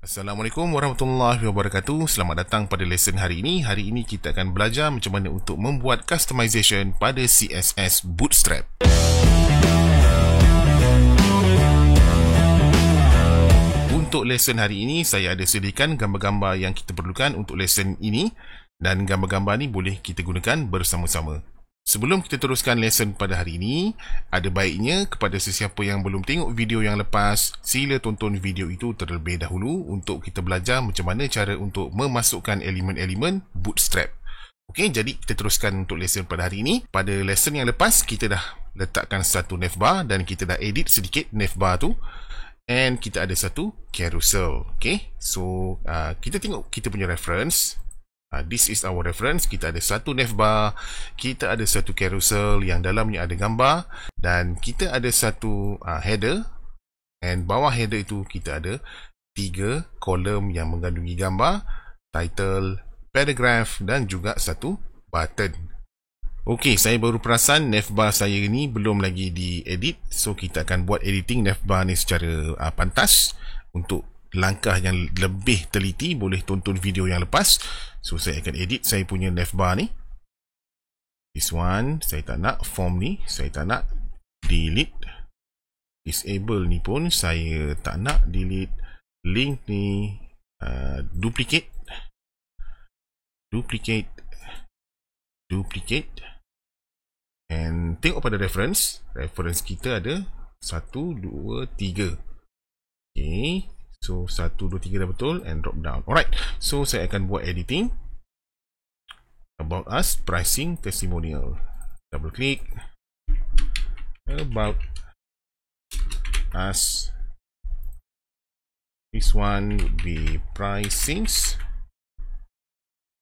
Assalamualaikum warahmatullahi wabarakatuh. Selamat datang pada lesson hari ini. Hari ini kita akan belajar macam mana untuk membuat customization pada CSS Bootstrap. Untuk lesson hari ini, saya ada sediakan gambar-gambar yang kita perlukan untuk lesson ini, dan gambar-gambar ni boleh kita gunakan bersama-sama. Sebelum kita teruskan lesson pada hari ini, ada baiknya kepada sesiapa yang belum tengok video yang lepas, sila tonton video itu terlebih dahulu untuk kita belajar macam mana cara untuk memasukkan elemen-elemen Bootstrap. Okey, jadi kita teruskan untuk lesson pada hari ini. Pada lesson yang lepas, kita dah letakkan satu navbar dan kita dah edit sedikit navbar tu. And kita ada satu carousel. Okey, so kita tengok kita punya reference. This is our reference. Kita ada satu navbar, kita ada satu carousel yang dalamnya ada gambar, dan kita ada satu header, and bawah header itu kita ada 3 kolom yang mengandungi gambar, title, paragraph dan juga satu button. Okey, saya baru perasan navbar saya ni belum lagi diedit, so kita akan buat editing navbar ni secara pantas. Untuk langkah yang lebih teliti, boleh tonton video yang lepas. So saya akan edit saya punya navbar ni. This one saya tak nak, form ni saya tak nak, delete. Disable ni pun saya tak nak, delete. Link ni duplicate, and tengok pada reference kita ada 1, 2, 3. Okay, so 1, 2, 3 dah betul, and drop down. Alright, so saya akan buat editing. About us, pricing, testimonial. Double click. About us. This one would be pricings.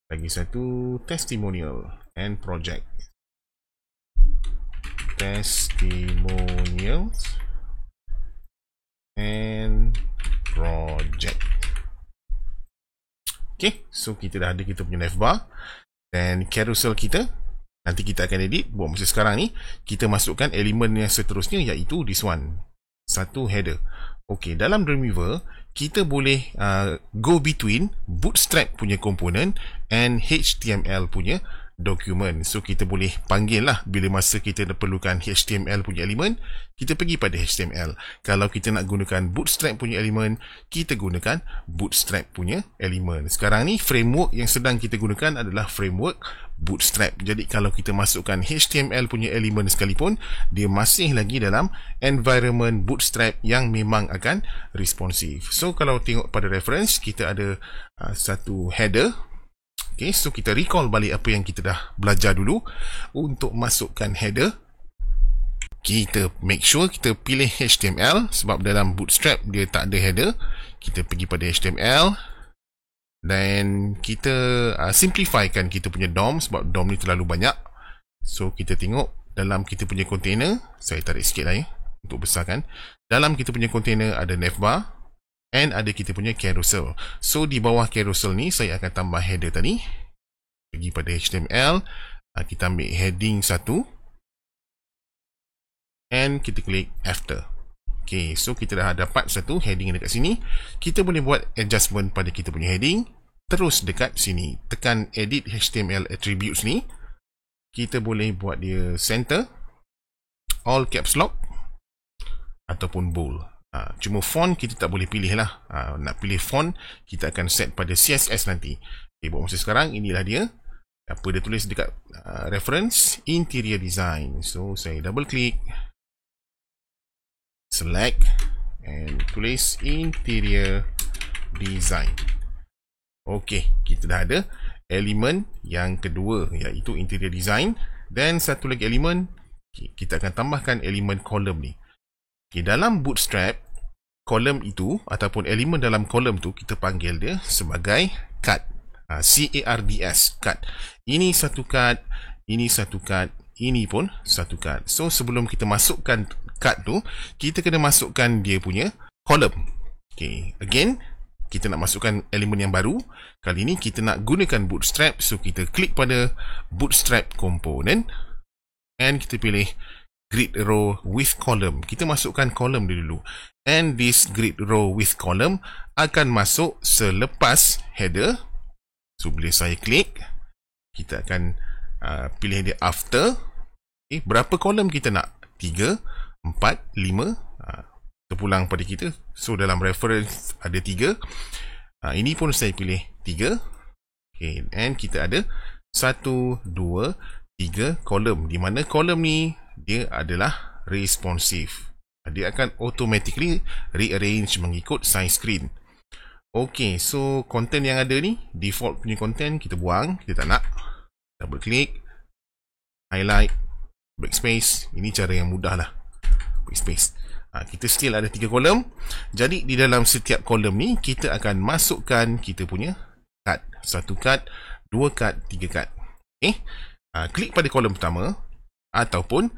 Lagi satu, testimonial and project. Testimonials and project. Okay, so kita dah ada kita punya navbar dan carousel kita. Nanti kita akan edit. Buat masa sekarang ni, kita masukkan elemen yang seterusnya, iaitu this one, satu header. Okay, dalam Dreamweaver kita boleh go between Bootstrap punya komponen and HTML punya dokumen. So kita boleh panggil lah bila masa kita perlukan HTML punya elemen, kita pergi pada HTML. Kalau kita nak gunakan Bootstrap punya elemen, kita gunakan Bootstrap punya elemen. Sekarang ni framework yang sedang kita gunakan adalah framework Bootstrap. Jadi kalau kita masukkan HTML punya elemen sekalipun, dia masih lagi dalam environment Bootstrap yang memang akan responsif. So kalau tengok pada reference, kita ada satu header. Okay, so kita recall balik apa yang kita dah belajar dulu. Untuk masukkan header, kita make sure kita pilih HTML, sebab dalam Bootstrap dia tak ada header. Kita pergi pada HTML dan kita simplifykan kita punya DOM, sebab DOM ni terlalu banyak. So kita tengok dalam kita punya container, saya tarik sikit lah ya untuk besarkan. Dalam kita punya container ada navbar and ada kita punya carousel. So di bawah carousel ni saya akan tambah header tadi. Pergi pada HTML, kita ambil heading 1 and kita klik after. Okay, so kita dah dapat satu heading dekat sini. Kita boleh buat adjustment pada kita punya heading. Terus dekat sini, tekan edit HTML attributes ni. Kita boleh buat dia center, all caps lock ataupun bold. Cuma font kita tak boleh pilih lah. Nak pilih font, kita akan set pada CSS nanti. Okay, buat masa sekarang, inilah dia. Apa dia tulis dekat reference, interior design. So saya double click, select and tulis interior design. Ok, kita dah ada elemen yang kedua, iaitu interior design. Dan satu lagi elemen, kita akan tambahkan elemen kolom ni. Okay, dalam Bootstrap, kolom itu ataupun elemen dalam kolom tu kita panggil dia sebagai cut. C-A-R-D-S, cut. Ini satu cut, ini satu cut, ini pun satu cut. So sebelum kita masukkan cut tu, kita kena masukkan dia punya kolom. Okay, again, kita nak masukkan elemen yang baru. Kali ini kita nak gunakan Bootstrap, so kita klik pada Bootstrap component and kita pilih grid row with column. Kita masukkan column dia dulu. And this grid row with column akan masuk selepas header. So, bila saya klik, kita akan pilih dia after. Okay, berapa kolom kita nak? 3, 4, 5. Terpulang pada kita. So, dalam reference ada 3. Ini pun saya pilih 3. Okay, and kita ada 1, 2, 3 kolom. Di mana kolom ni, dia adalah responsive. Dia akan automatically rearrange mengikut size screen. Okay, so content yang ada ni, default punya content, kita buang. Kita tak nak. Double click. Highlight. Backspace. Ini cara yang mudah lah. Backspace. Kita still ada 3 kolom. Jadi, di dalam setiap kolom ni, kita akan masukkan kita punya cut. 1 cut, 2 cut, 3 cut. Okay. Klik pada kolom pertama. Ataupun,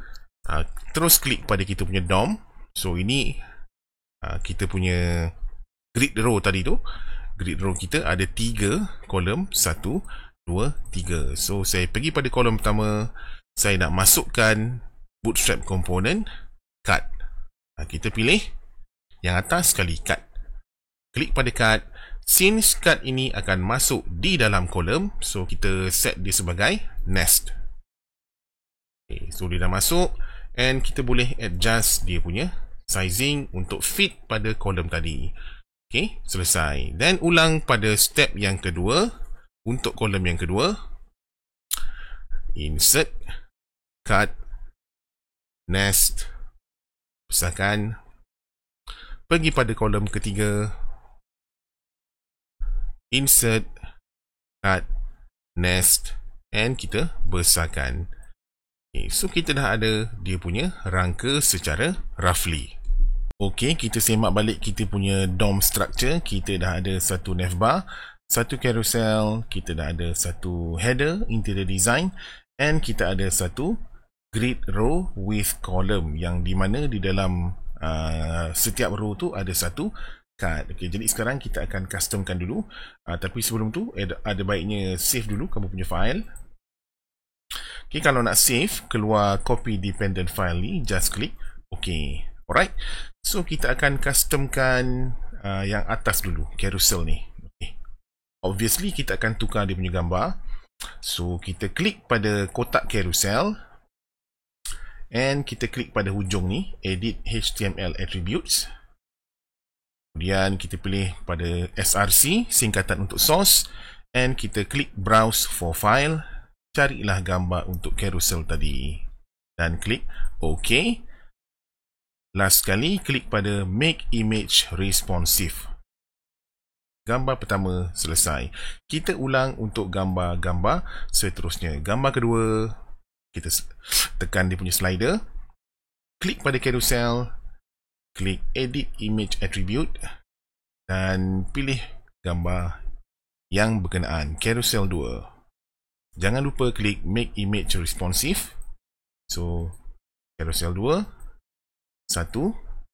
terus klik pada kita punya DOM. So, ini kita punya grid row tadi tu. Grid row kita ada 3 kolom. 1, 2, 3. So, saya pergi pada kolom pertama. Saya nak masukkan bootstrap component cut. Kita pilih yang atas sekali cut. Klik pada cut. Since cut ini akan masuk di dalam kolom, so kita set dia sebagai nest. Okay, so dia dah masuk. And kita boleh adjust dia punya sizing untuk fit pada kolom tadi. Okay, selesai. Dan ulang pada step yang kedua. Untuk kolom yang kedua, insert, cut, nest, besarkan. Pergi pada kolom ketiga, insert, cut, nest, and kita besarkan. Okay, so kita dah ada dia punya rangka secara roughly. Okay, kita semak balik kita punya DOM structure. Kita dah ada satu navbar, satu carousel, kita dah ada satu header, interior design, and kita ada satu grid row with column, yang di mana di dalam setiap row tu ada satu cut. Okay, jadi sekarang kita akan customkan dulu. Tapi sebelum tu, ada baiknya save dulu kamu punya file. Okay, kalau nak save, keluar copy dependent file ni, just klik OK. Alright, so kita akan customkan yang atas dulu, carousel ni. Okay. Obviously, kita akan tukar dia punya gambar. So, kita klik pada kotak carousel. And kita klik pada hujung ni, edit HTML attributes. Kemudian kita pilih pada src, singkatan untuk source. And kita klik browse for file. Carilah gambar untuk carousel tadi. Dan klik OK. Last sekali, klik pada make image responsive. Gambar pertama selesai. Kita ulang untuk gambar-gambar seterusnya. Gambar kedua, kita tekan dia punya slider. Klik pada carousel. Klik edit image attribute. Dan pilih gambar yang berkenaan. Carousel 2. Jangan lupa klik make image responsive. So, carousel 2. 1.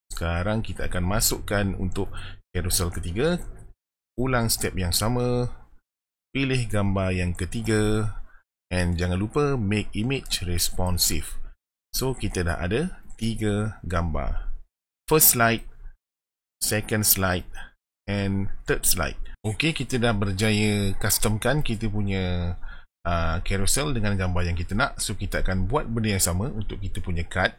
Sekarang kita akan masukkan untuk carousel ketiga. Ulang step yang sama. Pilih gambar yang ketiga. And jangan lupa make image responsive. So, kita dah ada 3 gambar. First slide, second slide, and third slide. Okay, kita dah berjaya customkan kita punya carousel dengan gambar yang kita nak. So, kita akan buat benda yang sama untuk kita punya cut.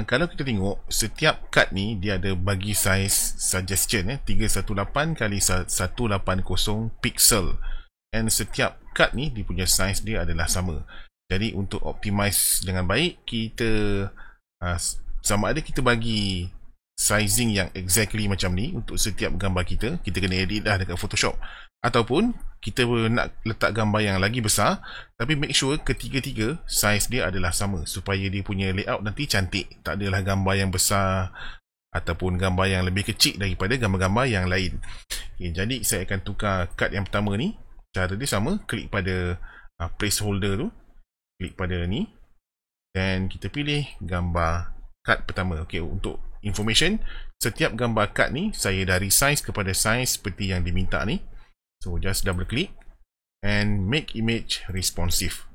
Kalau kita tengok, setiap cut ni dia ada bagi size suggestion 318 kali 180 pixel. And setiap cut ni dia punya size dia adalah sama. Jadi untuk optimize dengan baik, kita sama ada kita bagi sizing yang exactly macam ni untuk setiap gambar kita kena edit dah dekat Photoshop. Ataupun kita nak letak gambar yang lagi besar, tapi make sure ketiga-tiga size dia adalah sama supaya dia punya layout nanti cantik. Tak adalah gambar yang besar ataupun gambar yang lebih kecil daripada gambar-gambar yang lain. Okay, jadi saya akan tukar cut yang pertama ni. Cara dia sama, klik pada placeholder tu, klik pada ni, dan kita pilih gambar cut pertama. Okay, untuk information, setiap gambar cut ni saya dah resize kepada size seperti yang diminta ni. So, just double click and make image responsive.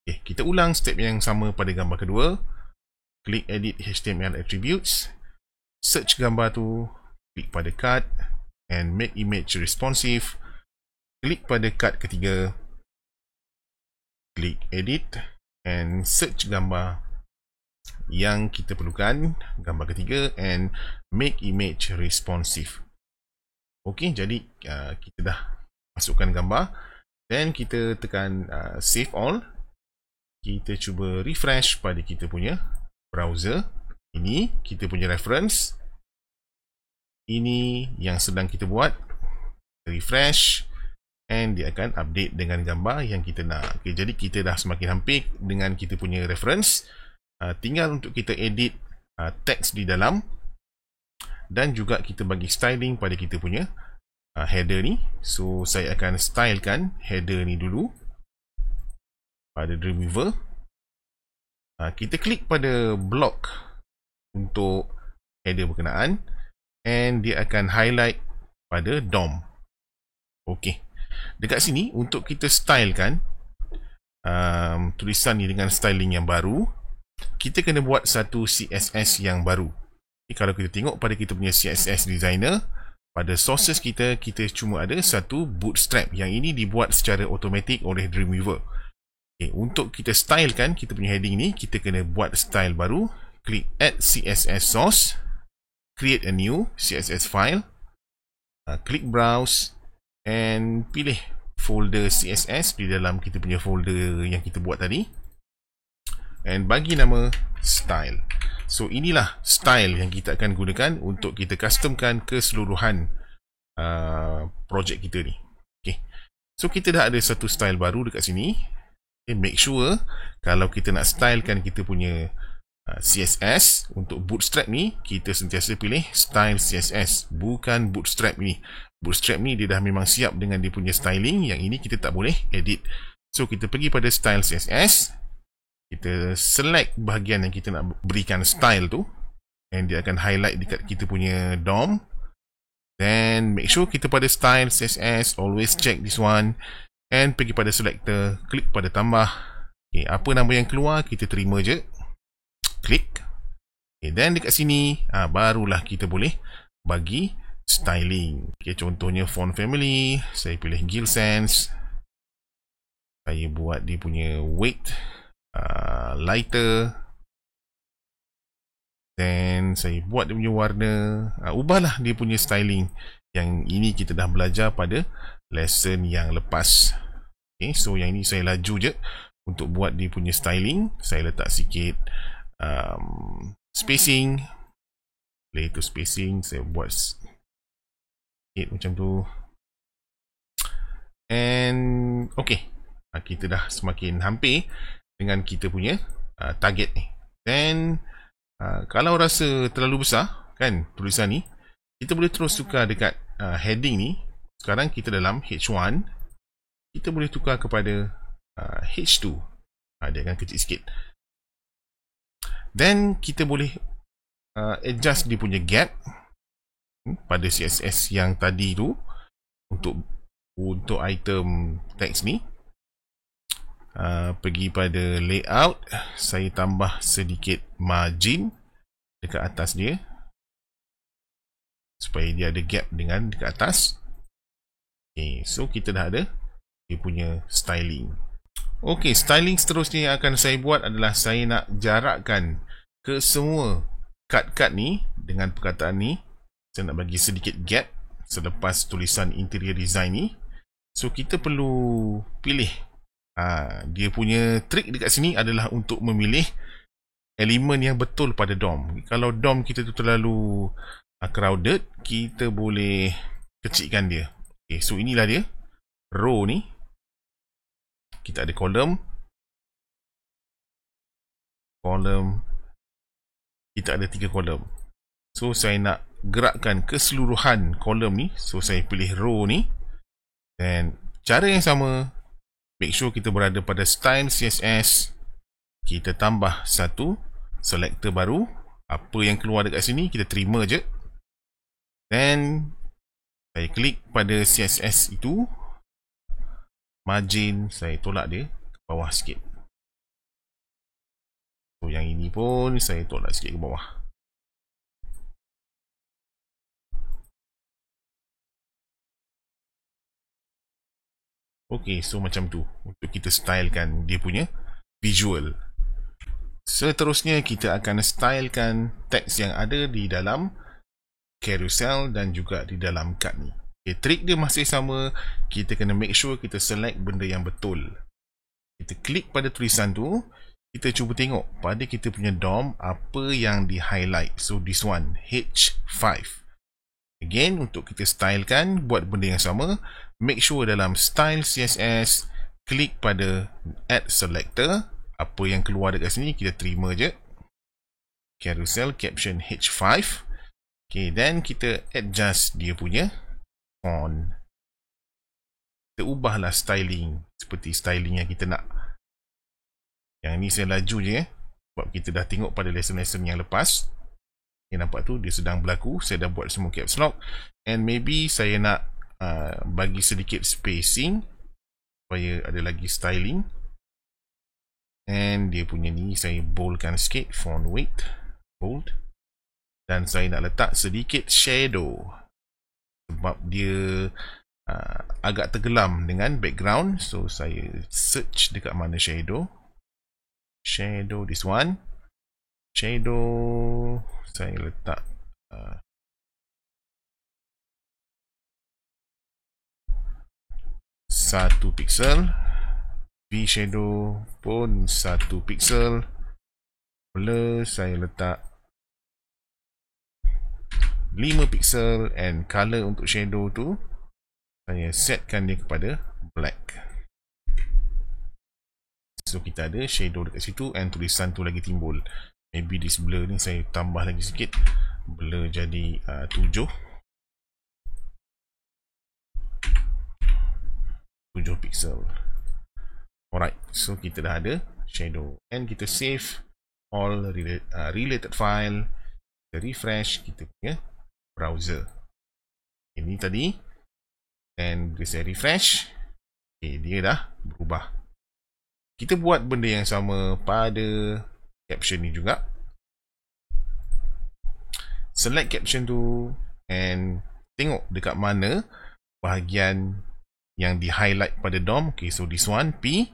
Okay, kita ulang step yang sama pada gambar kedua. Klik edit HTML attributes, search gambar tu, klik pada cut and make image responsive. Klik pada cut ketiga, klik edit and search gambar yang kita perlukan, gambar ketiga, and make image responsive. Ok, jadi kita dah masukkan gambar dan kita tekan save all. Kita cuba refresh pada kita punya browser. Ini kita punya reference, ini yang sedang kita buat. Refresh and dia akan update dengan gambar yang kita nak. Okay, jadi kita dah semakin hampir dengan kita punya reference. Tinggal untuk kita edit teks di dalam dan juga kita bagi styling pada kita punya header ni. So saya akan stylekan header ni dulu pada Dreamweaver. Kita klik pada block untuk header berkenaan and dia akan highlight pada DOM. Ok, dekat sini untuk kita stylekan tulisan ni dengan styling yang baru, kita kena buat satu CSS yang baru. Jadi, kalau kita tengok pada kita punya CSS designer, pada sources kita cuma ada satu bootstrap. Yang ini dibuat secara automatik oleh Dreamweaver. Okay, untuk kita stylekan kita punya heading ni, kita kena buat style baru. Klik add CSS source, create a new CSS file, klik browse and pilih folder CSS di dalam kita punya folder yang kita buat tadi and bagi nama style. So inilah style yang kita akan gunakan untuk kita customkan keseluruhan projek kita ni. Okay. So kita dah ada satu style baru dekat sini. Okay, make sure kalau kita nak stylekan kita punya CSS untuk bootstrap ni, kita sentiasa pilih style CSS, bukan bootstrap ni. Bootstrap ni dia dah memang siap dengan dia punya styling. Yang ini kita tak boleh edit. So kita pergi pada style CSS, kita select bahagian yang kita nak berikan style tu and dia akan highlight dekat kita punya DOM. Then make sure kita pada style CSS, always check this one and pergi pada selector, klik pada tambah. Okay, apa nama yang keluar kita terima je, klik. Okay, then dekat sini barulah kita boleh bagi styling. Okay, contohnya font family, saya pilih Gill Sans, saya buat dia punya weight lighter, then saya buat dia punya warna, ubahlah dia punya styling. Yang ini kita dah belajar pada lesson yang lepas. Okay, so yang ini saya laju je untuk buat dia punya styling. Saya letak sikit spacing, play to spacing, saya buat sikit macam tu. And okay, kita dah semakin hampir dengan kita punya target ni. Then kalau rasa terlalu besar kan tulisan ni, kita boleh terus tukar dekat heading ni. Sekarang kita dalam H1, kita boleh tukar kepada H2. Dia akan kecil sikit. Then kita boleh adjust dia punya gap pada CSS yang tadi tu untuk item teks ni. Pergi pada layout, saya tambah sedikit margin dekat atas dia supaya dia ada gap dengan dekat atas. Okay, so kita dah ada dia punya styling. Okay, styling seterusnya yang akan saya buat adalah saya nak jarakkan ke semua cut-cut ni dengan perkataan ni. Saya nak bagi sedikit gap selepas tulisan interior design ni. So kita perlu pilih dia punya trik dekat sini adalah untuk memilih elemen yang betul pada DOM. Kalau DOM kita tu terlalu crowded, kita boleh kecilkan dia. Okay, so inilah dia row ni. Kita ada kolom, kita ada 3 kolom. So saya nak gerakkan keseluruhan kolom ni, so saya pilih row ni. Dan cara yang sama, make sure kita berada pada style CSS. Kita tambah satu selector baru. Apa yang keluar dekat sini kita terima je. Then saya klik pada CSS itu, margin saya tolak dia ke bawah sikit. So yang ini pun saya tolak sikit ke bawah. Ok, so macam tu untuk kita stylekan dia punya visual. Seterusnya kita akan stylekan teks yang ada di dalam carousel dan juga di dalam kad ni. Okay, trik dia masih sama. Kita kena make sure kita select benda yang betul. Kita klik pada tulisan tu, kita cuba tengok pada kita punya DOM apa yang di highlight. So this one, H5. Again, untuk kita stylekan, buat benda yang sama. Make sure dalam style CSS, klik pada add selector. Apa yang keluar dekat sini kita terima je. Carousel caption H5. Okay, then kita adjust dia punya font. Kita ubahlah styling seperti styling yang kita nak. Yang ni saya laju je sebab kita dah tengok pada lesson-lesson yang lepas. Yang nampak tu dia sedang berlaku. Saya dah buat semua caps lock. And maybe saya nak bagi sedikit spacing supaya ada lagi styling. And dia punya ni saya boldkan sikit, font weight bold. Dan saya nak letak sedikit shadow sebab dia agak tenggelam dengan background. So saya search dekat mana shadow. Shadow, this one. Shadow saya letak 1 pixel. V shadow pun 1 pixel. Blur saya letak 5 pixel. And color untuk shadow tu saya setkan dia kepada black. So kita ada shadow dekat situ and tulisan tu lagi timbul. Maybe this blur ni saya tambah lagi sikit. Blur jadi 7 pixel. Alright, so kita dah ada shadow. And kita save all related file. Kita refresh kita punya browser. Ini tadi. And bila saya refresh, okay, dia dah berubah. Kita buat benda yang sama pada caption ni juga. Select caption tu and tengok dekat mana bahagian yang di highlight pada DOM. Okay, so this one, P.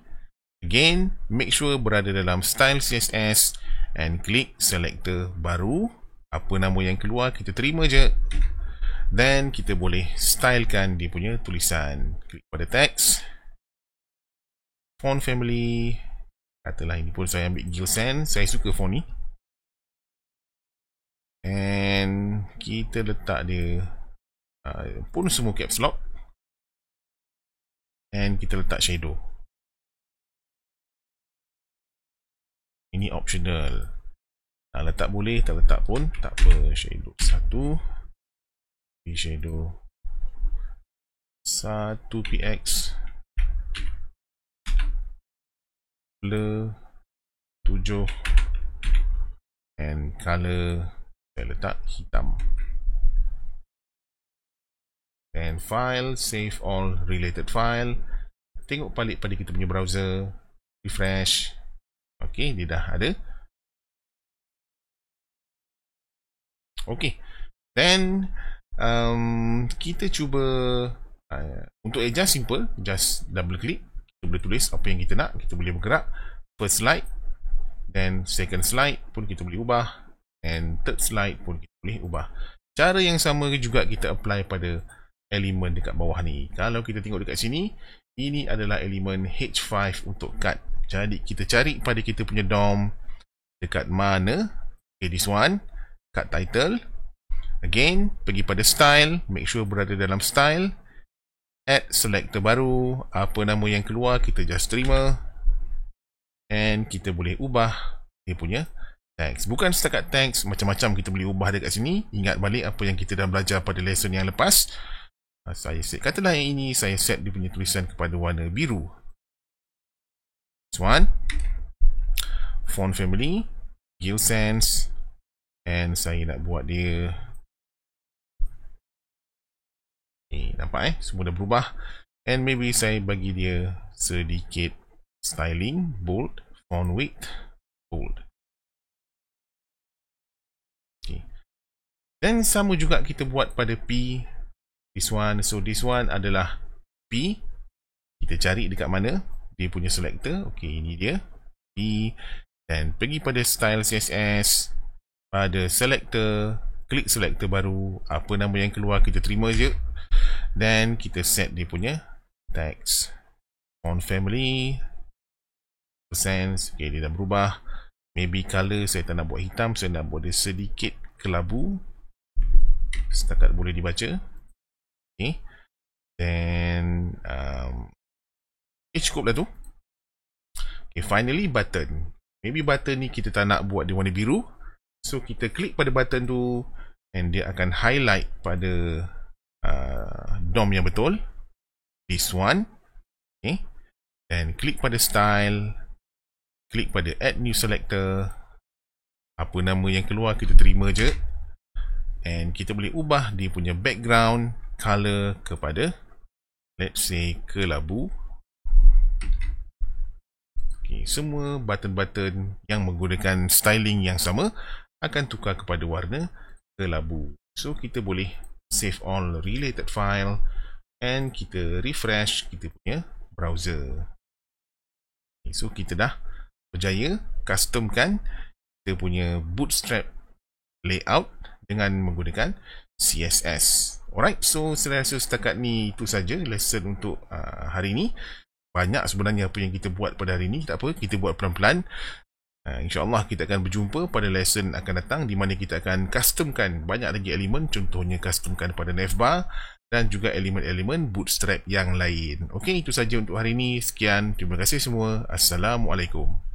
Again, make sure berada dalam style CSS and klik selector baru. Apa nama yang keluar kita terima je. Then kita boleh stylekan dia punya tulisan. Klik pada text. Font family. Katalah ini pun saya ambil Gill Sans. Saya suka font ni. And kita letak dia pun semua caps lock. And kita letak shadow. Ini optional. Nak letak boleh, tak letak pun tak apa. Shadow 1. Shadow 1 px. Blur 7. And color saya letak hitam. And file, save all related file. Tengok balik pada kita punya browser. Refresh. Ok, dia dah ada. Ok. Then kita cuba untuk adjust simple. Just double click. Kita boleh tulis apa yang kita nak. Kita boleh bergerak. First slide. Then second slide pun kita boleh ubah. And third slide pun kita boleh ubah. Cara yang sama juga kita apply pada elemen dekat bawah ni. Kalau kita tengok dekat sini, ini adalah elemen H5 untuk cut. Jadi kita cari pada kita punya DOM dekat mana. Okay, this one, cut title. Again, pergi pada style, make sure berada dalam style. Add selector baru, apa nama yang keluar kita just terima. And kita boleh ubah dia punya teks. Bukan setakat teks, macam-macam kita boleh ubah dekat sini. Ingat balik apa yang kita dah belajar pada lesson yang lepas. Saya set, katalah yang ini saya set dia punya tulisan kepada warna biru. This one, font family, Gill Sans, and saya nak buat dia. Nampak semua dah berubah. And maybe saya bagi dia sedikit styling, bold, font weight, bold. Dan sama juga kita buat pada P. This one. So this one adalah P. Kita cari dekat mana dia punya selector. Ok, ini dia P. Dan pergi pada style CSS, pada selector, klik selector baru, apa nama yang keluar kita terima je. Dan kita set dia punya text. On family sense. Ok, dia dah berubah. Maybe color saya tak nak buat hitam, saya nak buat dia sedikit kelabu, setakat boleh dibaca. Ok, then cukup lah tu. Ok, finally button. Maybe button ni kita tak nak buat dia warna biru, so kita klik pada button tu and dia akan highlight pada DOM yang betul, this one. Ok, dan klik pada style, klik pada add new selector, apa nama yang keluar kita terima je. And kita boleh ubah dia punya background color kepada, let's say, kelabu. Okay, semua button-button yang menggunakan styling yang sama akan tukar kepada warna kelabu. So kita boleh save all related file and kita refresh kita punya browser. Okay, so kita dah berjaya customkan kita punya Bootstrap layout dengan menggunakan CSS. Alright, so saya rasa setakat ni itu saja lesson untuk hari ini. Banyak sebenarnya apa yang kita buat pada hari ini. Tak apa, kita buat pelan-pelan. InsyaAllah kita akan berjumpa pada lesson akan datang di mana kita akan customkan banyak lagi elemen. Contohnya customkan pada navbar dan juga elemen-elemen Bootstrap yang lain. Okey, itu saja untuk hari ini. Sekian, terima kasih semua. Assalamualaikum.